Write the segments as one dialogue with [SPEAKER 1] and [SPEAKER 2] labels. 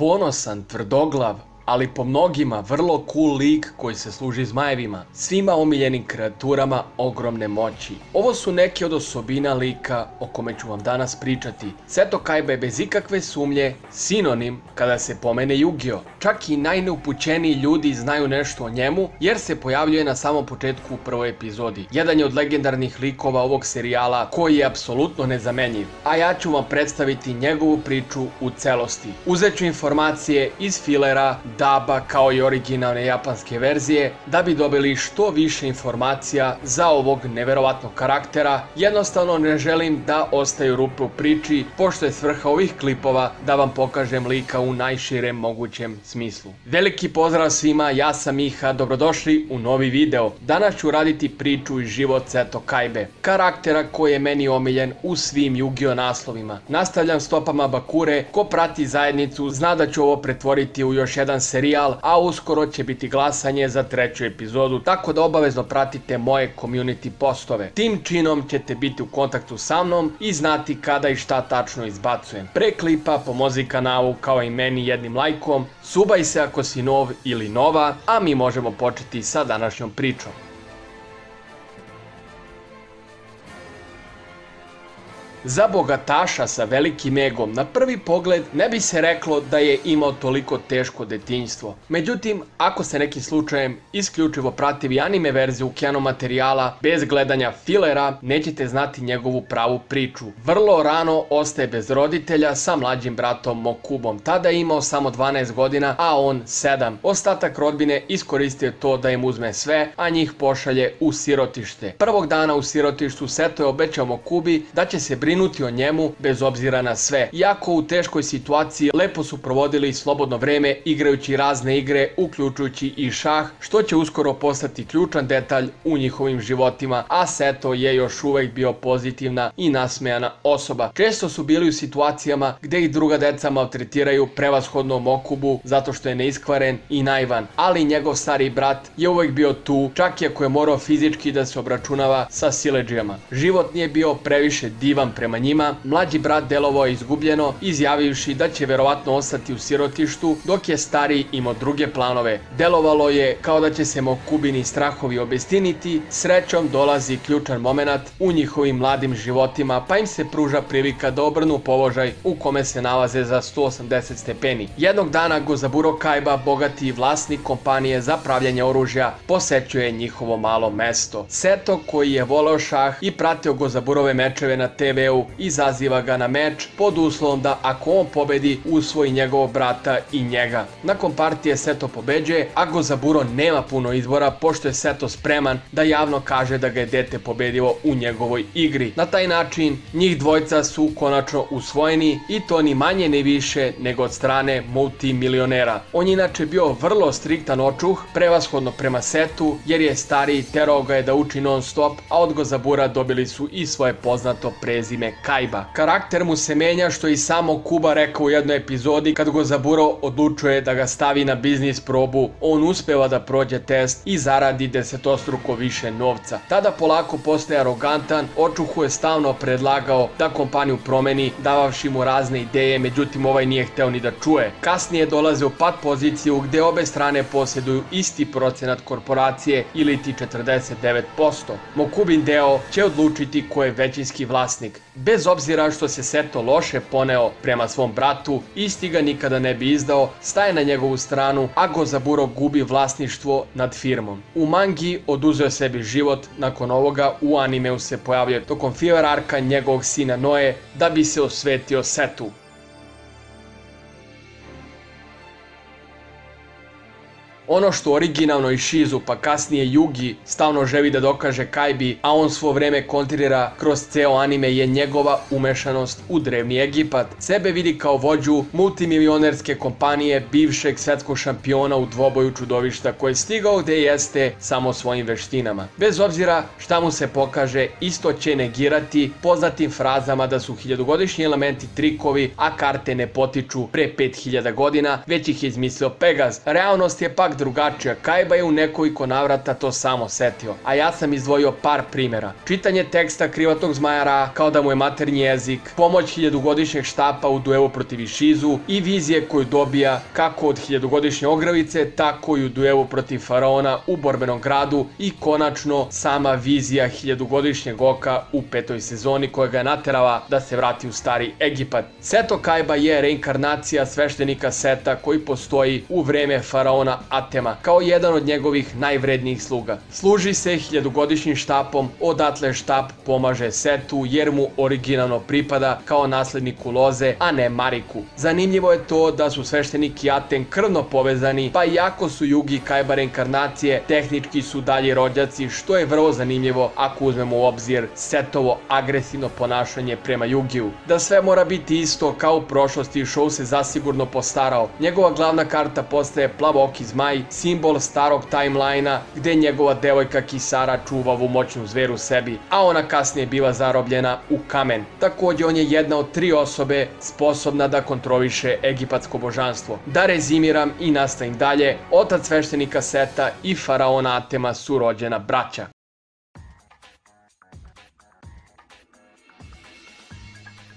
[SPEAKER 1] Ponosan, tvrdoglav, ali po mnogima vrlo cool lik koji se služi zmajevima, svima omiljenim kreaturama ogromne moći. Ovo su neke od osobina lika o kome ću vam danas pričati. Seto Kaiba je bez ikakve sumnje sinonim kada se pomene Yu-Gi-Oh! Čak i najneupućeniji ljudi znaju nešto o njemu jer se pojavljuje na samom početku u prvoj epizodi. Jedan je od legendarnih likova ovog serijala koji je apsolutno nezamenjiv, a ja ću vam predstaviti njegovu priču u celosti. Uzet ću informacije iz filera, daba kao i originalne japanske verzije da bi dobili što više informacija za ovog neverovatnog karaktera. Jednostavno ne želim da ostaju rupe u priči, pošto je svrha ovih klipova da vam pokažem lika u najširem mogućem smislu. Veliki pozdrav svima, ja sam Miha, dobrodošli u novi video. Danas ću raditi priču iz život Seto Kaibe, karaktera koji je meni omiljen u svim Yu-Gi-Oh! Naslovima. Nastavljam stopama Bakure, ko prati zajednicu zna da ću ovo pretvoriti u još jedan serijal, a uskoro će biti glasanje za 3. epizodu, tako da obavezno pratite moje community postove. Tim činom ćete biti u kontaktu sa mnom i znati kada i šta tačno izbacujem. Pre klipa pomozi kanalu kao i meni jednim lajkom, subaj se ako si nov ili nova, a mi možemo početi sa današnjom pričom. Za bogataša sa velikim egom na prvi pogled ne bi se reklo da je imao toliko teško detinjstvo. Međutim, ako ste nekim slučajem isključivo prativi anime verziju Keno materijala bez gledanja filera, nećete znati njegovu pravu priču. Vrlo rano ostaje bez roditelja sa mlađim bratom Mokubom. Tada je imao samo 12 godina, a on 7. Ostatak rodbine iskoristio je to da im uzme sve, a njih pošalje u sirotište. Prvog dana u sirotištu Seto je obećao Mokubi da će se brinuti o njemu bez obzira na sve. Iako u teškoj situaciji lepo su provodili slobodno vreme igrajući razne igre, uključujući i šah, što će uskoro postati ključan detalj u njihovim životima, a Seto je još uvek bio pozitivna i nasmejana osoba. Često su bili u situacijama gde ih druga deca maltretiraju, prevashodno Mokubu zato što je neiskvaren i naivan, ali njegov stari brat je uvek bio tu, čak i ako je morao fizički da se obračunava sa siledžijama. Život nije bio previše divan prema njima, mlađi brat delovao je izgubljeno, izjavivši da će verovatno ostati u sirotištu, dok je stariji imao druge planove. Delovalo je kao da će se Mokubini strahovi obistiniti. Srećom dolazi ključan moment u njihovim mladim životima, pa im se pruža prilika da obrnu položaj u kome se nalaze za 180 stepeni. Jednog dana Gozaburo Kaiba, bogati vlasnik kompanije za pravljanje oružja, posećuje njihovo malo mesto. Seto, koji je voleo šah i pratio Gozaburove mečeve na TV-u, izaziva ga na meč pod uslovom da ako on pobedi usvoji njegovog brata i njega. Nakon partije Seto pobeđuje, a Gozaburo nema puno izbora pošto je Seto spreman da javno kaže da ga je dete pobedilo u njegovoj igri. Na taj način njih dvojca su konačno usvojeni i to ni manje ni više nego od strane multimilionera. On je inače bio vrlo striktan očuh, prevashodno prema Setu jer je stariji terao ga je da uči non stop, a od Gozabura dobili su i svoje poznato prezime Kaiba. Karakter mu se menja, što i samo Kuba rekao u jednoj epizodi kad Gozaburo odlučuje da ga stavi na biznis probu, on uspeva da prođe test i zaradi desetostruko više novca. Tada polako postaje arogantan, očuhu je stalno predlagao da kompaniju promeni, davavši mu razne ideje, međutim ovaj nije hteo ni da čuje. Kasnije dolaze u pat poziciju gde obe strane posjeduju isti procenat korporacije ili ti 49%. Mokubin deo će odlučiti ko je većinski vlasnik. Bez obzira što se Seto loše poneo prema svom bratu, isti ga nikada ne bi izdao, staje na njegovu stranu, a Gozaburo gubi vlasništvo nad firmom. U mangi oduzeo sebi život, nakon ovoga u animeu se pojavljuje tokom filler arka njegovog sina Noe da bi se osvetio Setu. Ono što originalno i Shizu pa kasnije Yugi stalno želi da dokaže Kaibi, a on svo vreme kontrira kroz ceo anime, je njegova umešanost u drevni Egipat. Sebe vidi kao vođu multimilionerske kompanije, bivšeg svetskog šampiona u dvoboju čudovišta koji je stigao gde jeste samo svojim veštinama. Bez obzira šta mu se pokaže, isto će negirati poznatim frazama da su hiljadugodišnji elementi trikovi, a karte ne potiču pre 5000 godina, već ih je izmislio Pegaz. Realnost je pak drugačija. Kaiba je u nekoliko navrata to samo setio, a ja sam izdvojio par primjera. Čitanje teksta krivatog zmaja Ra kao da mu je maternji jezik, pomoć hiljadugodišnjeg štapa u duelu protiv Ishizu i vizije koju dobija kako od hiljadugodišnje Ogravice, tako i u duelu protiv Faraona u borbenom gradu i konačno sama vizija hiljadugodišnjeg oka u 5. sezoni koja ga je naterala da se vrati u stari Egipat. Seto Kaiba je reinkarnacija sveštenika Seta koji postoji u vreme Faraona Atema kao jedan od njegovih najvrednijih sluga. Služi se hiljadugodišnjim štapom, odatle štap pomaže Setu jer mu originalno pripada kao nasledniku loze, a ne Mariku. Zanimljivo je to da su sveštenik i Aten krvno povezani, pa iako su Yugi i Kaiba reinkarnacije, tehnički su dalje rođaci, što je vrlo zanimljivo ako uzmemo u obzir Setovo agresivno ponašanje prema Yugiju. Da sve mora biti isto kao u prošlosti, show se zasigurno postarao. Njegova glavna karta postaje plavooki zmaj, simbol starog timelina gde njegova devojka Kisara čuva ovu moćnu zveru sebi, a ona kasnije biva zarobljena u kamen. Također on je jedna od 3 osobe sposobna da kontroliše egipatsko božanstvo. Da rezimiram i nastavim dalje, otac sveštenika Seta i faraona Atema su rođena braća.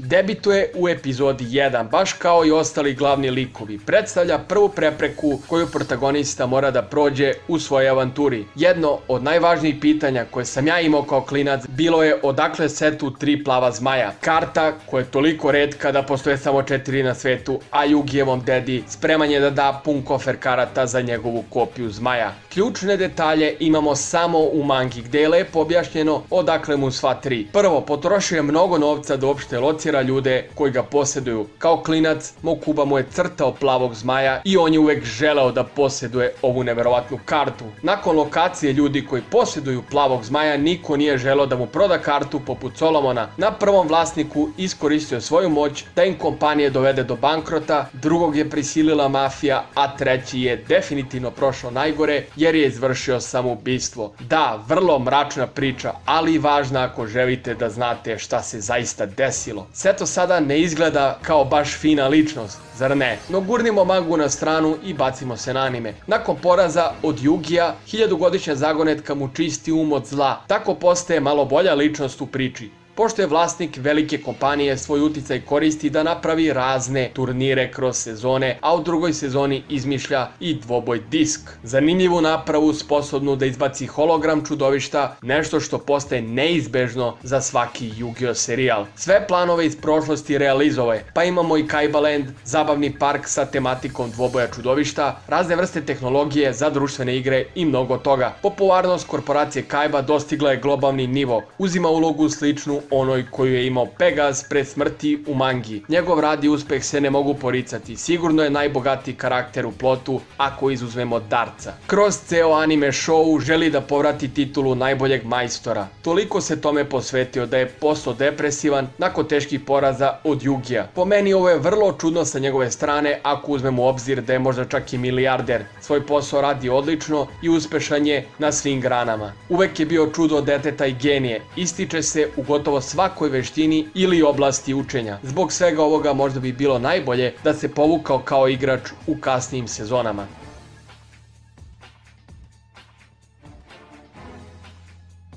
[SPEAKER 1] Debituje u epizodi 1, baš kao i ostali glavni likovi. Predstavlja prvu prepreku koju protagonista mora da prođe u svojoj avanturi. Jedno od najvažnijih pitanja koje sam ja imao kao klinac bilo je odakle Setu 3 plava zmaja. Karta koja je toliko retka da postoje samo 4 na svetu, a Yugijevom dedi spreman je da da pun kofer karata za njegovu kopiju zmaja. Ključne detalje imamo samo u mangi gde je lepo objašnjeno odakle mu sva 3. Prvo, potrošio je mnogo novca da uopšte locira ljude koji ga posjeduju. Kao klinac, Mokuba mu je crtao plavog zmaja i on je uvek želeo da posjeduje ovu neverovatnu kartu. Nakon lokacije ljudi koji posjeduju plavog zmaja, niko nije želeo da mu proda kartu poput Solomona. Na prvom vlasniku iskoristio svoju moć da im kompanije dovede do bankrota, drugog je prisilila mafija, a treći je definitivno prošao najgore jer je izvršio samoubistvo. Da, vrlo mračna priča, ali i važna ako želite da znate šta se zaista desilo. Seto sada ne izgleda kao baš fina ličnost, zar ne? No gurnimo mangu na stranu i bacimo se na anime. Nakon poraza od Yugija, hiljadugodišnja zagonetka mu čisti od zla. Tako postaje malo bolja ličnost u priči. Pošto je vlasnik velike kompanije, svoj uticaj koristi da napravi razne turnire kroz sezone, a u drugoj sezoni izmišlja i dvoboj disk. Zanimljivu napravu sposobnu da izbaci hologram čudovišta, nešto što postaje neizbežno za svaki Yu-Gi-Oh serijal. Sve planove iz prošlosti realizovao je, pa imamo i Kaiba Land, zabavni park sa tematikom dvoboja čudovišta, razne vrste tehnologije za društvene igre i mnogo toga. Popularnost korporacije Kaiba dostigla je globalni nivo, uzima ulogu sličnu onoj koju je imao Pegas pre smrti u mangi. Njegov rad i uspeh se ne mogu poricati, sigurno je najbogatiji karakter u plotu ako izuzmemo Darca. Kroz ceo anime show želi da povrati titulu najboljeg majstora. Toliko se tome posvetio da je postao depresivan nakon teških poraza od Yugija. Po meni ovo je vrlo čudno sa njegove strane ako uzmemo u obzir da je možda čak i milijarder. Svoj posao radi odlično i uspešan je na svim granama. Uvek je bio čudo deteta i genije, ističe se u gotovo svakoj veštini ili oblasti učenja. Zbog svega ovoga možda bi bilo najbolje da se povukao kao igrač u kasnijim sezonama.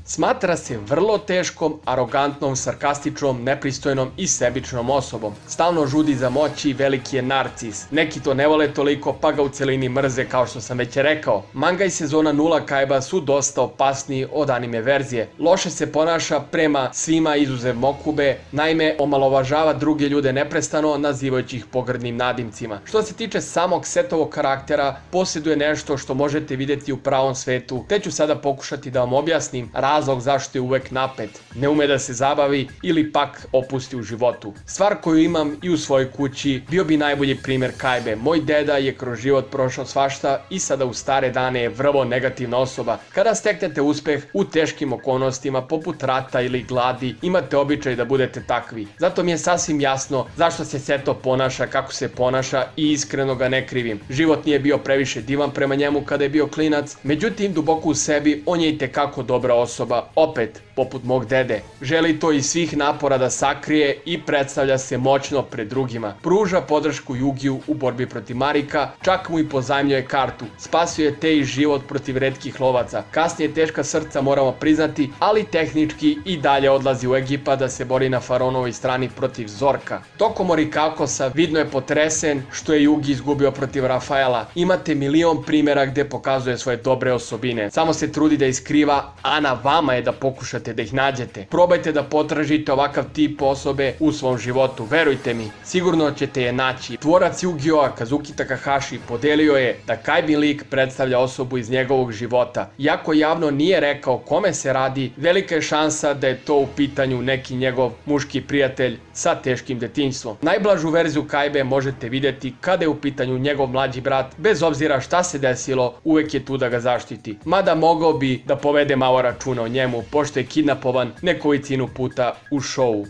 [SPEAKER 1] Smatra se vrlo teškom, arogantnom, sarkastičnom, nepristojnom i sebičnom osobom. Stalno žudi za moći i veliki je narcis. Neki to ne vole toliko pa ga u celini mrze kao što sam već rekao. Manga i sezona 0 Kaiba su dosta opasniji od anime verzije. Loše se ponaša prema svima izuzev Mokube, naime omalovažava druge ljude neprestano nazivajući ih pogrdnim nadimcima. Što se tiče samog Setovog karaktera, posjeduje nešto što možete vidjeti u pravom svetu, te ću sada pokušati da vam objasnim razlog zašto je uvek napet, ne ume da se zabavi ili pak opusti u životu. Stvar koju imam i u svojoj kući bio bi najbolji primjer Kaibe. Moj deda je kroz život prošao svašta i sada u stare dane je vrlo negativna osoba. Kada steknete uspeh u teškim okolnostima poput rata ili gladi, imate običaj da budete takvi. Zato mi je sasvim jasno zašto se Seto ponaša kako se ponaša i iskreno ga ne krivim. Život nije bio previše divan prema njemu kada je bio klinac, međutim duboko u sebi on je itekako dobra osoba ekipa opet, poput mog dede, želi to iz svih napora da sakrije i predstavlja se moćno pred drugima. Pruža podršku Yugiju u borbi protiv Marika, čak mu i pozajmljuje kartu. Spasio je Tei život protiv retkih lovaca. Kasnije teška srca, moramo priznati, ali tehnički i dalje odlazi u Egipat da se bori na Faraonovoj strani protiv Zorka. Tokom Orikakosa vidno je potresen što je Yugi izgubio protiv Rafaela. Imate milion primjera gde pokazuje svoje dobre osobine. Samo se trudi da iskriva, a na vama je da pokušate da ih nađete. Probajte da potražite ovakav tip osobe u svom životu. Verujte mi, sigurno ćete je naći. Tvorac Yu-Gi-Oh! Kazuki Takahashi podelio je da Kaibin lik predstavlja osobu iz njegovog života. Iako javno nije rekao kome se radi, velika je šansa da je to u pitanju neki njegov muški prijatelj sa teškim detinjstvom. Najblažu verziju Kaibe možete vidjeti kada je u pitanju njegov mlađi brat, bez obzira šta se desilo, uvek je tu da ga zaštiti. Mada mogao bi da povede malo računa o njemu, pošto je kidnapovan nekolicinu puta u šovu.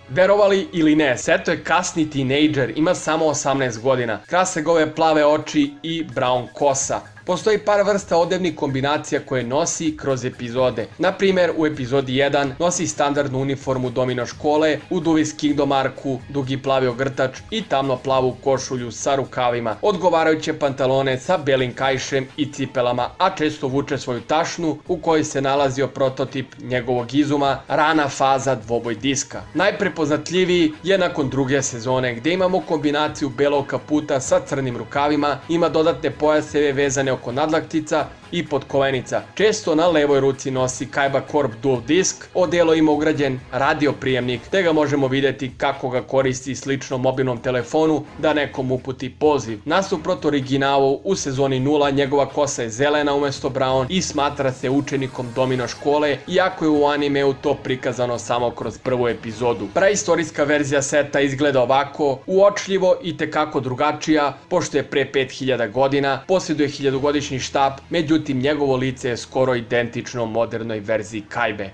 [SPEAKER 1] Verovali ili ne, Seto je kasni tinejdžer, ima samo 18 godina. Krase ga ove plave oči i brown kosa. Postoji par vrsta odevnih kombinacija koje nosi kroz epizode. Na primjer, u epizodi 1 nosi standardnu uniformu Domino škole, u Duvis Kingdom arku dugi plavi ogrtač i tamno plavu košulju sa rukavima, odgovarajuće pantalone sa belim kaišem i cipelama, a često vuče svoju tašnu u kojoj se nalazio prototip njegovog izuma, rana faza dvoboj diska. Najprepoznatljiviji je nakon druge sezone gdje imamo kombinaciju belog kaputa sa crnim rukavima, ima dodatne pojaseve vezane oko nadlaktica i podkolenica. Često na levoj ruci nosi Kaiba Corp Dual Disc, odelo ima ugrađen radio prijemnik, te ga možemo vidjeti kako ga koristi slično mobilnom telefonu da nekom uputi poziv. Nasuprot originalu, u sezoni 0 njegova kosa je zelena umjesto brown i smatra se učenikom Domino škole, iako je u animeu to prikazano samo kroz prvu epizodu. Praistorijska verzija Seta izgleda ovako, uočljivo i tekako drugačija, pošto je pre 5000 godina, posjeduje 1000-godišnji štap, međutim njegovo lice je skoro identično modernoj verziji Kaibe.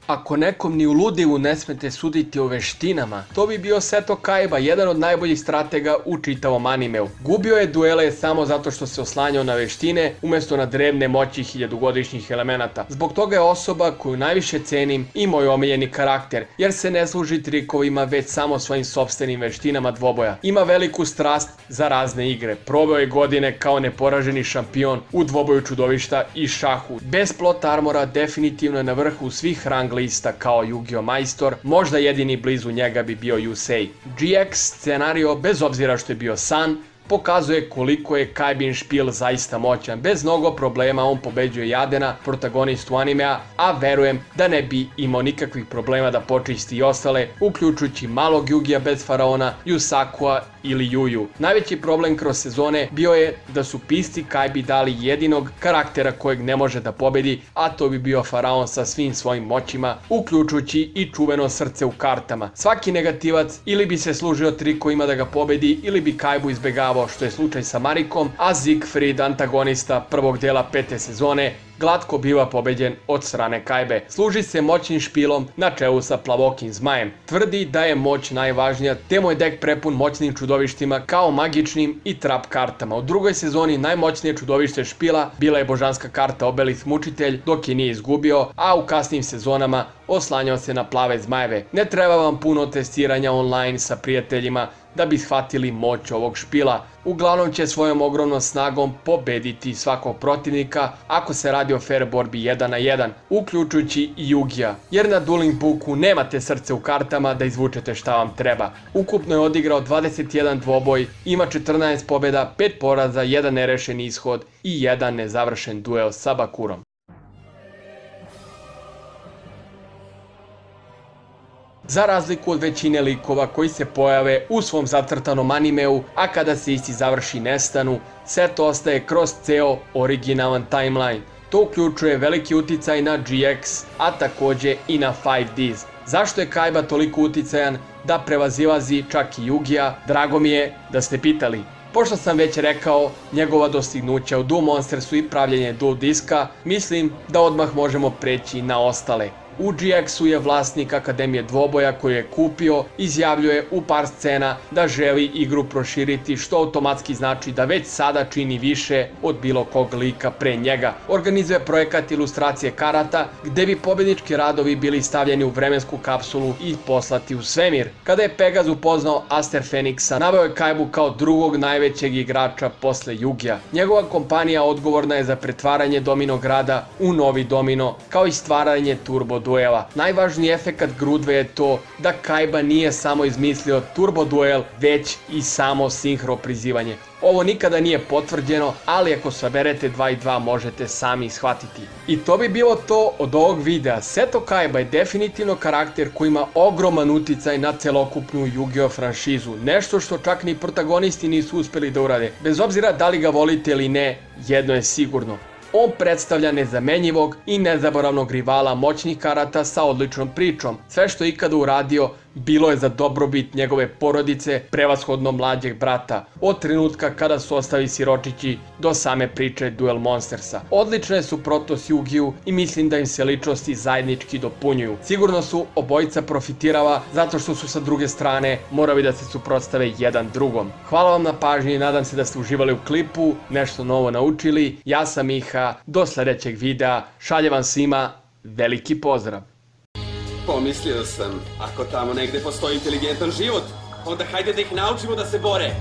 [SPEAKER 1] Ako nekom ni u ludilu ne smete suditi o veštinama, to bi bio Seto Kaiba, jedan od najboljih stratega u čitavom animeu. Gubio je duele samo zato što se oslanjao na veštine, umjesto na drevne moći 1000-godišnjih elemenata. Zbog toga je osoba koju najviše cenim i moj omiljeni karakter, jer se ne služi trikovima već samo svojim sopstvenim veštinama dvoboja. Ima veliku strast za razne igre, probao je godine kao neporaženi šampion u dvoboju čudovišta i šahu. Bez plot armora definitivno je na vrhu svih rang lista kao Yu-Gi-Oh! Majstor, možda jedini blizu njega bi bio Yusei. GX scenario, bez obzira što je bio san, pokazuje koliko je Kaibin špil zaista moćan. Bez mnogo problema on pobeđuje Jadena, protagonistu animea, a verujem da ne bi imao nikakvih problema da počisti i ostale, uključujući malog Yugija bez faraona, Yusakua ili Yuju. Najveći problem kroz sezone bio je da su pisci Kaibi dali jedinog karaktera kojeg ne može da pobedi, a to bi bio faraon sa svim svojim moćima, uključujući i čuveno srce u kartama. Svaki negativac ili bi se služio trikovima da ga pobedi ili bi Kaibu izbegavao, što je slučaj sa Marikom, a Siegfried, antagonista prvog dela 5. sezone, glatko biva pobeđen od strane Kaibe. Služi se moćnim špilom na čelu sa plavokim zmajem. Tvrdi da je moć najvažnija, te mu je dek prepun moćnim čudovištima kao magičnim i trap kartama. U drugoj sezoni najmoćnije čudovište špila bila je božanska karta Obelith Mučitelj, dok je nije izgubio, a u kasnim sezonama oslanjao se na plave zmajeve. Ne treba vam puno testiranja online sa prijateljima da bi shvatili moć ovog špila. Uglavnom će svojom ogromnom snagom pobediti svakog protivnika ako se radi o fair borbi 1 na 1, uključujući i Yugija, jer na Dueling Booku nemate srce u kartama da izvučete šta vam treba. Ukupno je odigrao 21 dvoboj, ima 14 pobjeda, 5 poraza, 1 nerešen ishod i 1 nezavršen duel sa Bakurom. Za razliku od većine likova koji se pojave u svom zacrtanom animeu, a kada se isti završi nestanu, Seto ostaje kroz ceo originalan timeline. To uključuje veliki uticaj na GX, a također i na 5Ds. Zašto je Kaiba toliko uticajan da prevazilazi čak i Yugija? Drago mi je da ste pitali. Pošto sam već rekao njegova dostignuća u Duel Monstersu i pravljenje Dual Diska, mislim da odmah možemo preći na ostale. U GX-u je vlasnik Akademije dvoboja koju je kupio, izjavljuje u par scena da želi igru proširiti, što automatski znači da već sada čini više od bilo kog lika pre njega. Organizuje projekat ilustracije karata gde bi pobednički radovi bili stavljeni u vremensku kapsulu i poslati u svemir. Kada je Pegaz upoznao Aster Feniksa, naveo je Kaibu kao drugog najvećeg igrača posle Yu-Gi-a. Njegova kompanija odgovorna je za pretvaranje Domino grada u novi Domino, kao i stvaranje turbo duela. Najvažniji efekat Grudve je to da Kaiba nije samo izmislio turbo duel, već i samo sinhro prizivanje. Ovo nikada nije potvrđeno, ali ako saberete 2 i 2 možete sami shvatiti. I to bi bilo to od ovog videa. Seto Kaiba je definitivno karakter koji ima ogroman uticaj na celokupnu Yu-Gi-Oh franšizu. Nešto što čak ni protagonisti nisu uspeli da urade. Bez obzira da li ga volite ili ne, jedno je sigurno. On predstavlja nezamenjivog i nezaboravnog rivala moćnih karata sa odličnom pričom. Sve što je ikada uradio bilo je za dobrobit njegove porodice, prevashodno mlađeg brata, od trenutka kada su ostali siročići do same priče Duel Monstersa. Odlična je suprotnost Yu-Gi-u i mislim da im se ličnosti zajednički dopunjuju. Sigurno su obojica profitirala zato što su sa druge strane morali da se suprotstave jedan drugom. Hvala vam na pažnji i nadam se da ste uživali u klipu, nešto novo naučili. Ja sam Miha, do sledećeg videa, šaljem vam svima veliki pozdrav!
[SPEAKER 2] Pomislio sam, ako tamo negde postoji inteligentan život, onda hajde da ih naučimo da se bore.